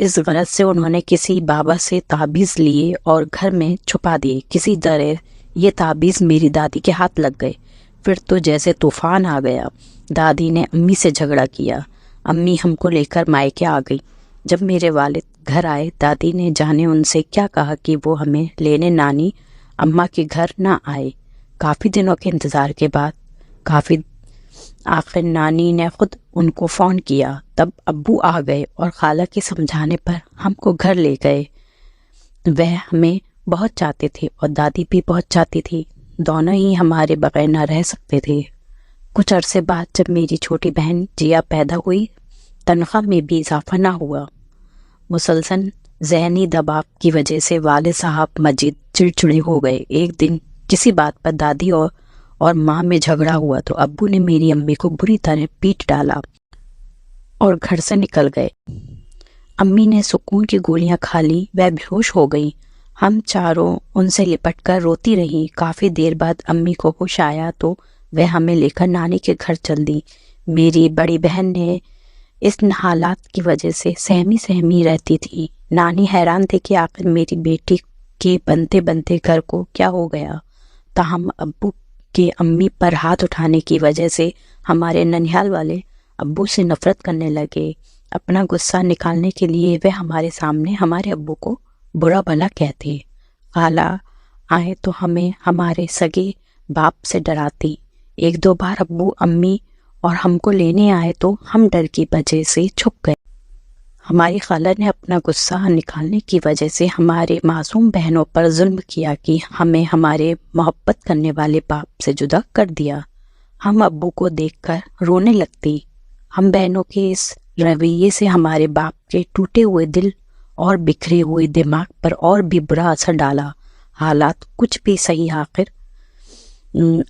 اس غرض سے انہوں نے کسی بابا سے تعبیز لیے اور گھر میں چھپا دیے۔ کسی طرح یہ تعبیز میری دادی کے ہاتھ لگ گئے۔ پھر تو جیسے طوفان آ گیا۔ دادی نے امی سے جھگڑا کیا۔ امی ہم کو لے کر مائکے آ گئی۔ جب میرے والد گھر آئے، دادی نے جانے ان سے کیا کہا کہ وہ ہمیں لینے نانی اماں کے گھر نہ آئے۔ کافی دنوں کے انتظار کے بعد آخر نانی نے خود ان کو فون کیا۔ تب ابو آ گئے اور خالہ کے سمجھانے پر ہم کو گھر لے گئے۔ وہ ہمیں بہت چاہتے تھے اور دادی بھی بہت چاہتی تھی۔ دونوں ہی ہمارے بغیر نہ رہ سکتے تھے۔ کچھ عرصے بعد جب میری چھوٹی بہن جیا پیدا ہوئی، تنخواہ میں بھی اضافہ نہ ہوا۔ مسلسل ذہنی دباؤ کی وجہ سے والد صاحب مزید چڑچڑے ہو گئے۔ ایک دن کسی بات پر دادی اور ماں میں جھگڑا ہوا تو ابو نے میری امی کو بری طرح پیٹ ڈالا اور گھر سے نکل گئے۔ امی نے سکون کی گولیاں کھا لی، وہ بے ہوش ہو گئی۔ ہم چاروں ان سے لپٹ کر روتی رہیں۔ کافی دیر بعد امی کو ہوش آیا تو وہ ہمیں لے کر نانی کے گھر چل دی۔ میری بڑی بہن نے اس حالات کی وجہ سے سہمی رہتی تھی۔ نانی حیران تھے کہ آخر میری بیٹی کے بنتے بنتے گھر کو کیا ہو گیا۔ تاہم ابو کے امی پر ہاتھ اٹھانے کی وجہ سے ہمارے ننیھال والے ابو سے نفرت کرنے لگے۔ اپنا غصہ نکالنے کے لیے وہ ہمارے سامنے ہمارے ابو کو برا بھلا کہتے۔ خالہ آئے تو ہمیں ہمارے سگے باپ سے ڈراتی۔ ایک دو بار ابو امی اور ہم کو لینے آئے تو ہم ڈر کی وجہ سے چھپ گئے۔ ہماری خالہ نے اپنا غصہ نکالنے کی وجہ سے ہمارے معصوم بہنوں پر ظلم کیا کہ ہمیں ہمارے محبت کرنے والے باپ سے جدا کر دیا۔ ہم ابو کو دیکھ کر رونے لگتی۔ ہم بہنوں کے اس رویے سے ہمارے باپ کے ٹوٹے ہوئے دل اور بکھرے ہوئے دماغ پر اور بھی برا اثر ڈالا۔ حالات کچھ بھی صحیح، آخر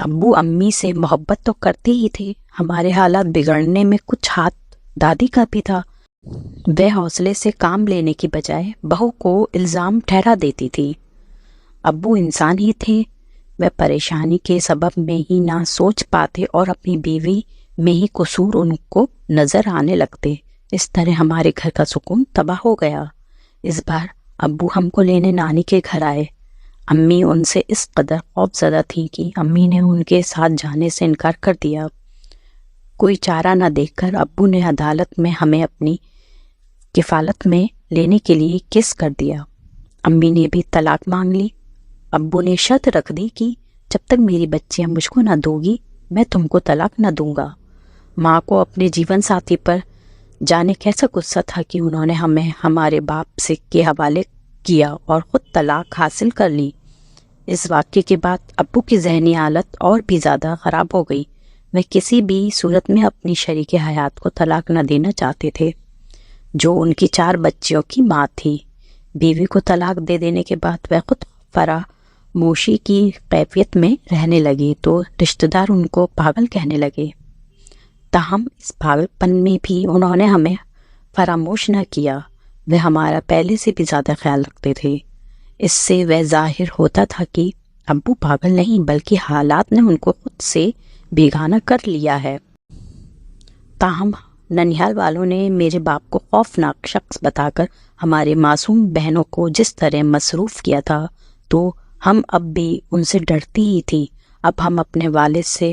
ابو امی سے محبت تو کرتے ہی تھے۔ ہمارے حالات بگڑنے میں کچھ ہاتھ دادی کا بھی تھا۔ وہ حوصلے سے کام لینے کی بجائے بہو کو الزام ٹھہرا دیتی تھی۔ ابو انسان ہی تھے، وہ پریشانی کے سبب میں ہی نہ سوچ پاتے اور اپنی بیوی میں ہی قصور ان کو نظر آنے لگتے۔ اس طرح ہمارے گھر کا سکون تباہ ہو گیا۔ اس بار ابو ہم کو لینے نانی کے گھر آئے۔ امی ان سے اس قدر خوف زدہ تھی کہ امی نے ان کے ساتھ جانے سے انکار کر دیا۔ کوئی چارہ نہ دیکھ کر ابو نے عدالت میں ہمیں اپنی کفالت میں لینے کے لیے کیس کر دیا۔ امی نے بھی طلاق مانگ لی۔ ابو نے شرط رکھ دی کہ جب تک میری بچیاں مجھ کو نہ دو گی میں تم کو طلاق نہ دوں گا۔ ماں کو اپنے جیون ساتھی پر جانے کیسا غصہ تھا کہ انہوں نے ہمیں ہمارے باپ سے کے حوالے کیا اور خود طلاق حاصل کر لی۔ اس واقعے کے بعد ابو کی ذہنی حالت اور بھی زیادہ خراب ہو گئی۔ وہ کسی بھی صورت میں اپنی شریک حیات کو طلاق نہ دینا چاہتے تھے، جو ان کی 4 بچیوں کی ماں تھی۔ بیوی کو طلاق دے دینے کے بعد وہ خود فراموشی کی کیفیت میں رہنے لگی تو رشتہ دار ان کو پاگل کہنے لگے۔ تاہم اس پاگل پن میں بھی انہوں نے ہمیں فراموش نہ کیا۔ وہ ہمارا پہلے سے بھی زیادہ خیال رکھتے تھے۔ اس سے وہ ظاہر ہوتا تھا کہ ابو پاگل نہیں بلکہ حالات نے ان کو خود سے بیگانہ کر لیا ہے۔ تاہم ننیھال والوں نے میرے باپ کو خوفناک شخص بتا کر ہمارے معصوم بہنوں کو جس طرح مصروف کیا تھا تو ہم اب بھی ان سے ڈرتی ہی تھی۔ اب ہم اپنے والد سے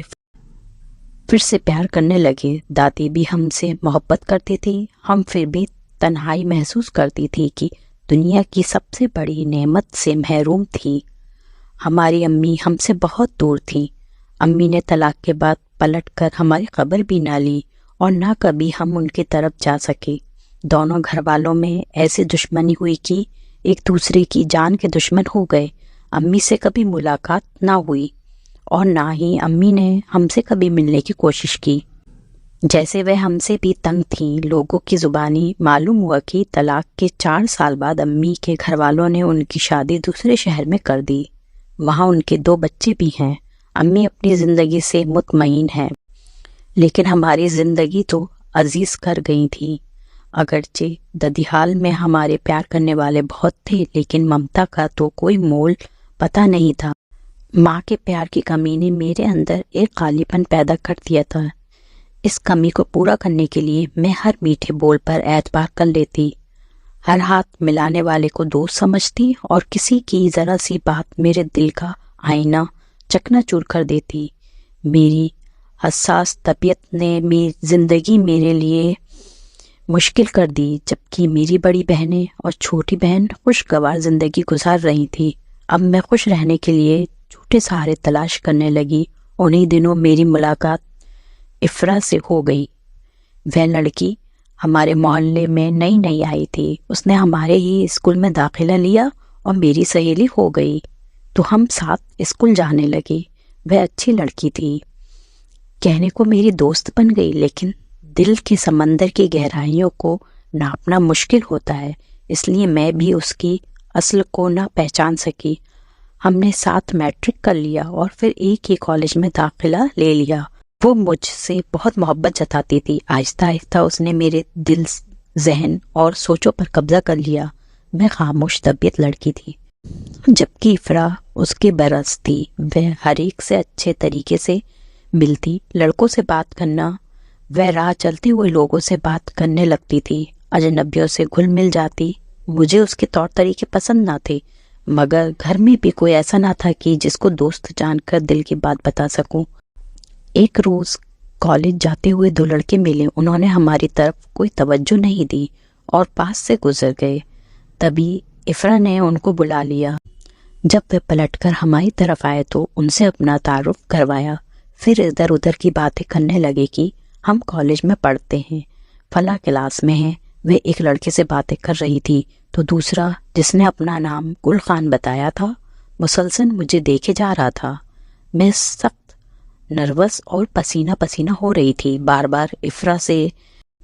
پھر سے پیار کرنے لگے۔ دادی بھی ہم سے محبت کرتی تھی۔ ہم پھر بھی تنہائی محسوس کرتی تھی کہ دنیا کی سب سے بڑی نعمت سے محروم تھی۔ ہماری امی ہم سے بہت دور تھی۔ امی نے طلاق کے بعد پلٹ کر ہماری خبر بھی نہ لی اور نہ کبھی ہم ان کی طرف جا سکے۔ دونوں گھر والوں میں ایسی دشمنی ہوئی کہ ایک دوسرے کی جان کے دشمن ہو گئے۔ امی سے کبھی ملاقات نہ ہوئی اور نہ ہی امی نے ہم سے کبھی ملنے کی کوشش کی۔ جیسے وہ ہم سے بھی تنگ تھیں۔ لوگوں کی زبانی معلوم ہوا کہ طلاق کے 4 سال بعد امی کے گھر والوں نے ان کی شادی دوسرے شہر میں کر دی۔ وہاں ان کے 2 بچے بھی ہیں۔ امی اپنی زندگی سے مطمئن ہیں، لیکن ہماری زندگی تو عزیز کر گئی تھی۔ اگرچہ ددیحال میں ہمارے پیار کرنے والے بہت تھے، لیکن ممتا کا تو کوئی مول پتہ نہیں تھا۔ ماں کے پیار کی کمی نے میرے اندر ایک خالی پن پیدا کر دیا تھا۔ اس کمی کو پورا کرنے کے لیے میں ہر میٹھے بول پر اعتبار کر لیتی، ہر ہاتھ ملانے والے کو دوست سمجھتی اور کسی کی ذرا سی بات میرے دل کا آئینہ چکنا چور کر دیتی۔ میری حساس طبیعت نے زندگی میرے لیے مشکل کر دی، جبکہ میری بڑی بہنیں اور چھوٹی بہن خوشگوار زندگی گزار رہی تھی۔ اب میں خوش رہنے کے لیے جھوٹے سہارے تلاش کرنے لگی۔ انہی دنوں میری ملاقات افرا سے ہو گئی۔ وہ لڑکی ہمارے محلے میں نئی آئی تھی۔ اس نے ہمارے ہی اسکول میں داخلہ لیا اور میری سہیلی ہو گئی، تو ہم ساتھ اسکول جانے لگے۔ وہ اچھی لڑکی تھی، کہنے کو میری دوست بن گئی، لیکن دل کے سمندر کی گہرائیوں کو ناپنا مشکل ہوتا ہے، اس لیے میں بھی اس کی اصل کو نہ پہچان سکی۔ ہم نے ساتھ میٹرک کر لیا اور پھر ایک ہی کالج میں داخلہ لے لیا۔ وہ مجھ سے بہت محبت جتاتی تھی۔ آہستہ آہستہ اس نے میرے دل، ذہن اور سوچوں پر قبضہ کر لیا۔ میں خاموش طبیعت لڑکی تھی، جبکہ افرا اس کے برعکس تھی۔ وہ ہر ایک سے اچھے طریقے سے ملتی، لڑکوں سے بات کرنا، وہ راہ چلتے ہوئے لوگوں سے بات کرنے لگتی تھی، اجنبیوں سے گھل مل جاتی۔ مجھے اس کے طور طریقے پسند نہ تھے، مگر گھر میں بھی کوئی ایسا نہ تھا کہ جس کو دوست جان کر دل کی بات بتا سکوں۔ ایک روز کالج جاتے ہوئے دو لڑکے ملے، انہوں نے ہماری طرف کوئی توجہ نہیں دی اور پاس سے گزر گئے۔ تبھی افرا نے ان کو بلا لیا۔ جب وہ پلٹ کر ہماری طرف آئے تو ان سے اپنا تعارف کروایا، پھر ادھر ادھر کی باتیں کرنے لگے کہ ہم کالج میں پڑھتے ہیں، فلاں کلاس میں ہیں۔ وہ ایک لڑکے سے باتیں کر رہی تھی تو دوسرا، جس نے اپنا نام گل خان بتایا تھا، مسلسل مجھے دیکھے جا رہا تھا۔ میں سخت نروس اور پسینہ پسینہ ہو رہی تھی۔ بار بار افرا سے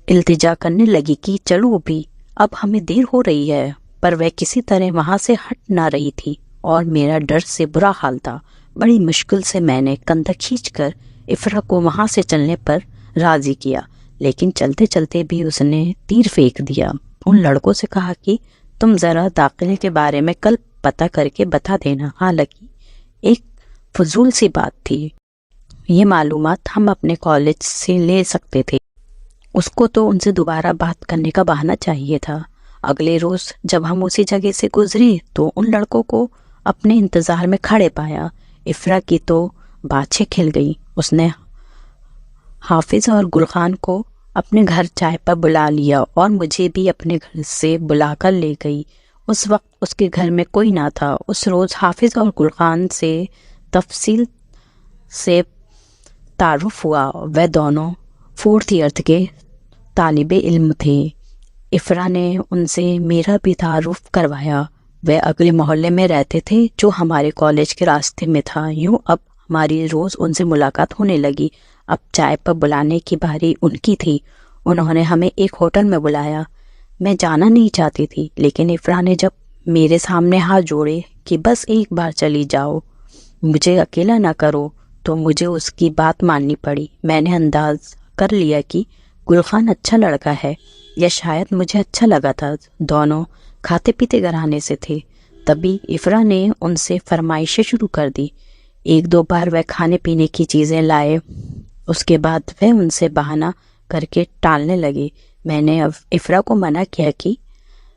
التجا کرنے لگی کہ چلو بھی، اب ہمیں دیر ہو رہی ہے، پر وہ کسی طرح وہاں سے ہٹ نہ رہی تھی اور میرا ڈر سے برا حال تھا۔ بڑی مشکل سے میں نے کندھا کھینچ کر افرا کو وہاں سے چلنے پر راضی کیا، لیکن چلتے چلتے بھی اس نے تیر پھینک دیا۔ ان لڑکوں سے کہا کہ تم ذرا داخلے کے بارے میں کل پتہ کر کے بتا دینا۔ حالانکہ ایک فضول سی بات تھی، یہ معلومات ہم اپنے کالج سے لے سکتے تھے، اس کو تو ان سے دوبارہ بات کرنے کا بہانہ چاہیے تھا۔ اگلے روز جب ہم اسی جگہ سے گزرے تو ان لڑکوں کو اپنے انتظار میں کھڑے پایا۔ افرا کی تو باتیں کھل گئی۔ اس نے حافظ اور گل خان کو اپنے گھر چائے پر بلا لیا اور مجھے بھی اپنے گھر سے بلا کر لے گئی۔ اس وقت اس کے گھر میں کوئی نہ تھا۔ اس روز حافظ اور گل خان سے تفصیل سے تعارف ہوا۔ وہ دونوں 4th ایئر کے طالب علم تھے۔ افرا نے ان سے میرا بھی تعارف کروایا۔ وہ اگلے محلے میں رہتے تھے جو ہمارے کالج کے راستے میں تھا۔ یوں اب ہماری روز ان سے ملاقات ہونے لگی۔ اب چائے پر بلانے کی باری ان کی تھی۔ انہوں نے ہمیں ایک ہوٹل میں بلایا۔ میں جانا نہیں چاہتی تھی، لیکن افرا نے جب میرے سامنے ہاتھ جوڑے کہ بس ایک بار چلی جاؤ، مجھے اکیلا نہ کرو، تو مجھے اس کی بات ماننی پڑی۔ میں نے انداز کر لیا کہ گل خان اچھا لڑکا ہے، یا شاید مجھے اچھا لگا تھا۔ دونوں کھاتے پیتے گھرانے سے تھے۔ تبھی افرا نے ان سے فرمائشیں شروع کر دی۔ ایک دو بار وہ کھانے پینے کی چیزیں لائے، اس کے بعد وہ ان سے بہانہ کر کے ٹالنے لگے۔ میں نے اب افرا کو منع کیا کہ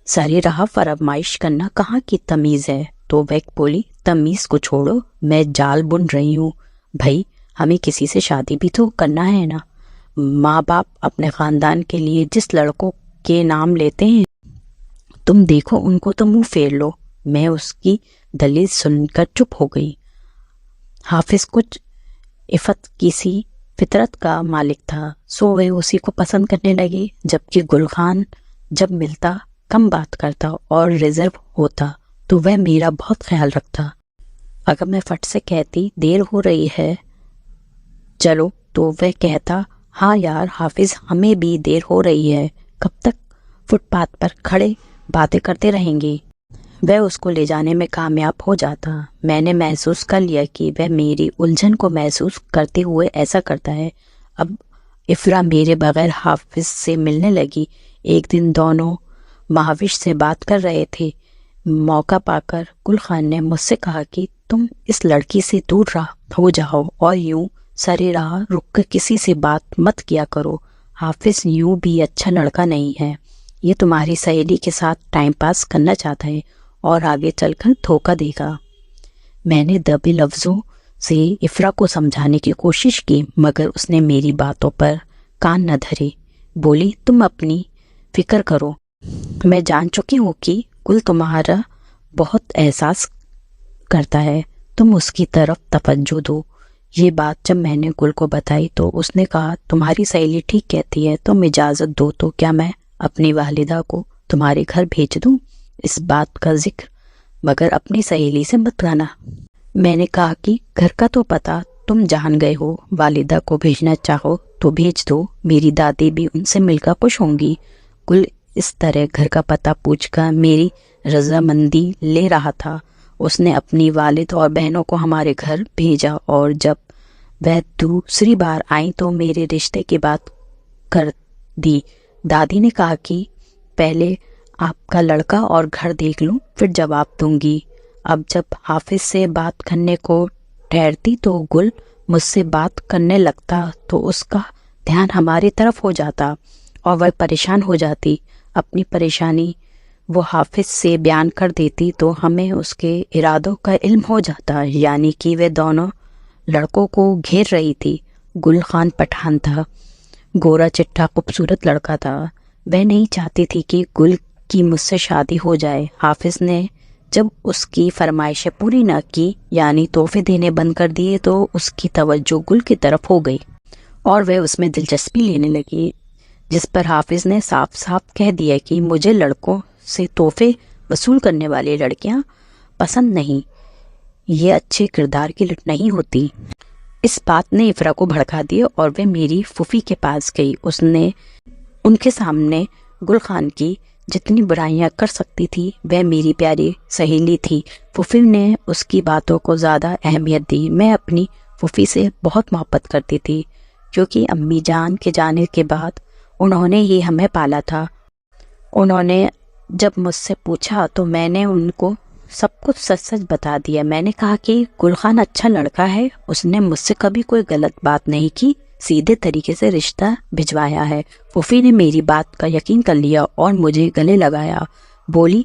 ساری راہ فرمائش کرنا کہاں کی تمیز ہے، تو وہ بولی تمیز کو چھوڑو، میں جال بن رہی ہوں بھائی، ہمیں کسی سے شادی بھی تو کرنا ہے نا۔ ماں باپ اپنے خاندان کے لیے جس لڑکوں کے نام لیتے ہیں، تم دیکھو ان کو تو منہ پھیر لو۔ میں اس کی دلیل سن کر چپ ہو گئی۔ حافظ کچھ عفت کی سی فطرت کا مالک تھا، سو وہ اسی کو پسند کرنے لگے، جبکہ گل خان جب ملتا کم بات کرتا اور ریزرو ہوتا تو وہ میرا بہت خیال رکھتا۔ اگر میں فٹ سے کہتی دیر ہو رہی ہے چلو، تو وہ کہتا ہاں یار حافظ، ہمیں بھی دیر ہو رہی ہے، کب تک فٹ پاتھ پر کھڑے باتیں کرتے رہیں گے۔ وہ اس کو لے جانے میں کامیاب ہو جاتا۔ میں نے محسوس کر لیا کہ وہ میری الجھن کو محسوس کرتے ہوئے ایسا کرتا ہے۔ اب افرا میرے بغیر حافظ سے ملنے لگی۔ ایک دن دونوں مہاوش سے بات کر رہے تھے۔ موقع پا کر گل خان نے مجھ سے کہا کہ تم اس لڑکی سے دور ہو جاؤ اور یوں ساری راہ رک کر کسی سے بات مت کیا کرو۔ حافظ یوں بھی اچھا لڑکا نہیں ہے، یہ تمہاری سہیلی کے ساتھ ٹائم پاس کرنا چاہتا ہے اور آگے چل کر دھوکہ دے گا۔ میں نے دبے لفظوں سے افرا کو سمجھانے کی کوشش کی، مگر اس نے میری باتوں پر کان نہ دھرے۔ بولی، تم اپنی فکر کرو، میں جان چکی ہوں کہ گل تمہارا بہت احساس کرتا ہے، تم اس کی طرف توجہ دو۔ یہ بات جب میں نے گل کو بتائی تو اس نے کہا، تمہاری سہیلی ٹھیک کہتی ہے، تم اجازت دو تو کیا میں اپنی والدہ کو تمہارے گھر بھیج دوں؟ اس بات کا ذکر مگر اپنی سہیلی سے مت کرنا۔ میں نے کہا کہ گھر کا تو پتہ تم جان گئے ہو، والدہ کو بھیجنا چاہو تو بھیج دو، میری دادی بھی ان سے مل کر خوش ہوں گی۔ گل اس طرح گھر کا پتہ پوچھ کر میری رضامندی لے رہا تھا۔ اس نے اپنی والد اور بہنوں کو ہمارے گھر بھیجا اور جب وہ دوسری بار آئیں تو میرے رشتے کی بات کر دی۔ دادی نے کہا کہ پہلے آپ کا لڑکا اور گھر دیکھ لوں، پھر جواب دوں گی۔ اب جب حافظ سے بات کرنے کو ٹھہرتی تو گل مجھ سے بات کرنے لگتا تو اس کا دھیان ہماری طرف ہو جاتا اور وہ پریشان ہو جاتی۔ اپنی پریشانی وہ حافظ سے بیان کر دیتی تو ہمیں اس کے ارادوں کا علم ہو جاتا، یعنی کہ وہ دونوں لڑکوں کو گھیر رہی تھی۔ گل خان پٹھان تھا، گورا چٹا خوبصورت لڑکا تھا۔ وہ نہیں چاہتی تھی کہ گل کی مجھ سے شادی ہو جائے۔ حافظ نے جب اس کی فرمائشیں پوری نہ کی، یعنی تحفے دینے بند کر دیے، تو اس کی توجہ گل کی طرف ہو گئی اور وہ اس میں دلچسپی لینے لگی، جس پر حافظ نے صاف صاف کہہ دیا کہ مجھے لڑکوں سے تحفے وصول کرنے والی لڑکیاں پسند نہیں، یہ اچھے کردار کی لٹ نہیں ہوتی۔ اس بات نے افرا کو بھڑکا دیا اور وہ میری پھوپھی کے پاس گئی۔ اس نے ان کے سامنے گل خان کی جتنی برائیاں کر سکتی تھی، وہ میری پیاری سہیلی تھی۔ پھوپھی نے اس کی باتوں کو زیادہ اہمیت دی۔ میں اپنی پھوپھی سے بہت محبت کرتی تھی، کیونکہ امی جان کے جانے کے بعد انہوں نے ہی ہمیں پالا تھا۔ انہوں نے جب مجھ سے پوچھا تو میں نے ان کو سب کچھ سچ سچ بتا دیا۔ میں نے کہا کہ گل خان اچھا لڑکا ہے، اس نے مجھ سے کبھی کوئی غلط بات نہیں کی، سیدھے طریقے سے رشتہ بھجوایا ہے۔ پھوپھی نے میری بات کا یقین کر لیا اور مجھے گلے لگایا۔ بولی،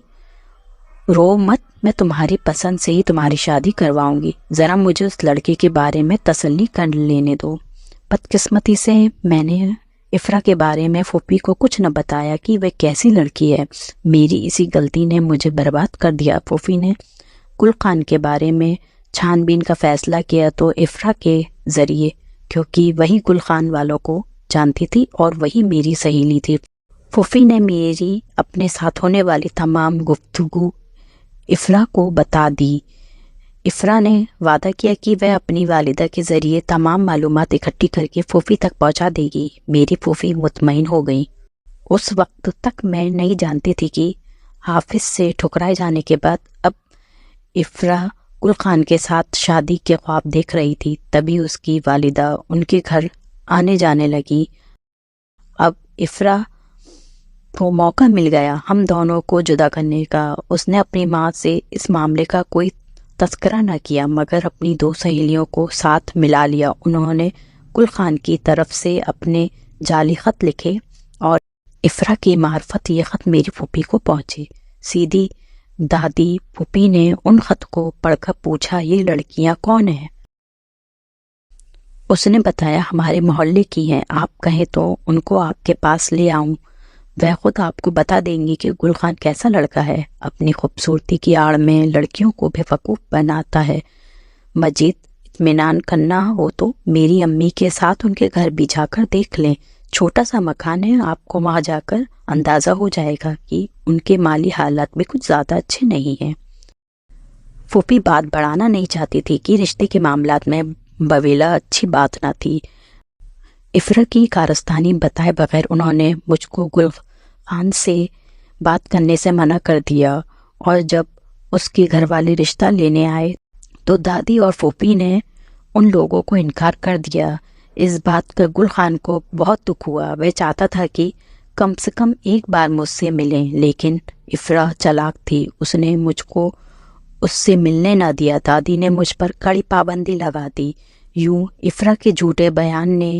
رو مت، میں تمہاری پسند سے ہی تمہاری شادی کرواؤں گی، ذرا مجھے اس لڑکے کے بارے میں تسلی کر لینے دو۔ بدقسمتی سے میں نے افرا کے بارے میں پھوپھی کو کچھ نہ بتایا کہ وہ کیسی لڑکی ہے۔ میری اسی غلطی نے مجھے برباد کر دیا۔ پھوپھی نے گل خان کے بارے میں چھان بین کا فیصلہ کیا تو افرا کے ذریعے، کیونکہ وہی گل خان والوں کو جانتی تھی اور وہی میری سہیلی تھی۔ پھوپھی نے میری اپنے ساتھ ہونے والی تمام گفتگو افرا کو بتا دی۔ افرا نے وعدہ کیا کہ وہ اپنی والدہ کے ذریعے تمام معلومات اکٹھی کر کے پھوپھی تک پہنچا دے گی۔ میری پھوپھی مطمئن ہو گئی۔ اس وقت تک میں نہیں جانتی تھی کہ حافظ سے ٹھکرائے جانے کے بعد اب افرا گل خان کے ساتھ شادی کے خواب دیکھ رہی تھی۔ تبھی اس کی والدہ ان کے گھر آنے جانے لگی۔ اب افرا کو موقع مل گیا ہم دونوں کو جدا کرنے کا۔ اس نے اپنی ماں سے اس معاملے کا کوئی تذکرہ نہ کیا، مگر اپنی دو سہیلیوں کو ساتھ ملا لیا۔ انہوں نے گل خان کی طرف سے اپنے جعلی خط لکھے اور افرا کی معرفت یہ خط میری پھوپھی کو پہنچے۔ سیدھی دادی پھوپھی نے ان خط کو پڑھ کر پوچھا، یہ لڑکیاں کون ہیں؟ اس نے بتایا، ہمارے محلے کی ہیں، آپ کہیں تو ان کو آپ کے پاس لے آؤں، وہ خود آپ کو بتا دیں گی کہ گل خان کیسا لڑکا ہے، اپنی خوبصورتی کی آڑ میں لڑکیوں کو بے وقوف بناتا ہے۔ مزید اطمینان کرنا ہو تو میری امی کے ساتھ ان کے گھر بھی جا کر دیکھ لیں، چھوٹا سا مکان ہے، آپ کو وہاں جا کر اندازہ ہو جائے گا کہ ان کے مالی حالات بھی کچھ زیادہ اچھے نہیں ہیں۔ پھوپھی بات بڑھانا نہیں چاہتی تھی کہ رشتے کے معاملات میں بویلا اچھی بات نہ تھی۔ افرا کی کارستانی بتائے بغیر انہوں نے مجھ کو گل خان سے بات کرنے سے منع کر دیا، اور جب اس کے گھر والے رشتہ لینے آئے تو دادی اور پھوپھی نے ان لوگوں کو انکار کر دیا۔ اس بات کا گل خان کو بہت دکھ ہوا، وہ چاہتا تھا کہ کم سے کم ایک بار مجھ سے ملیں، لیکن افرا چالاک تھی، اس نے مجھ کو اس سے ملنے نہ دیا۔ دادی نے مجھ پر کڑی پابندی لگا دی۔ یوں افرا کے جھوٹے بیان نے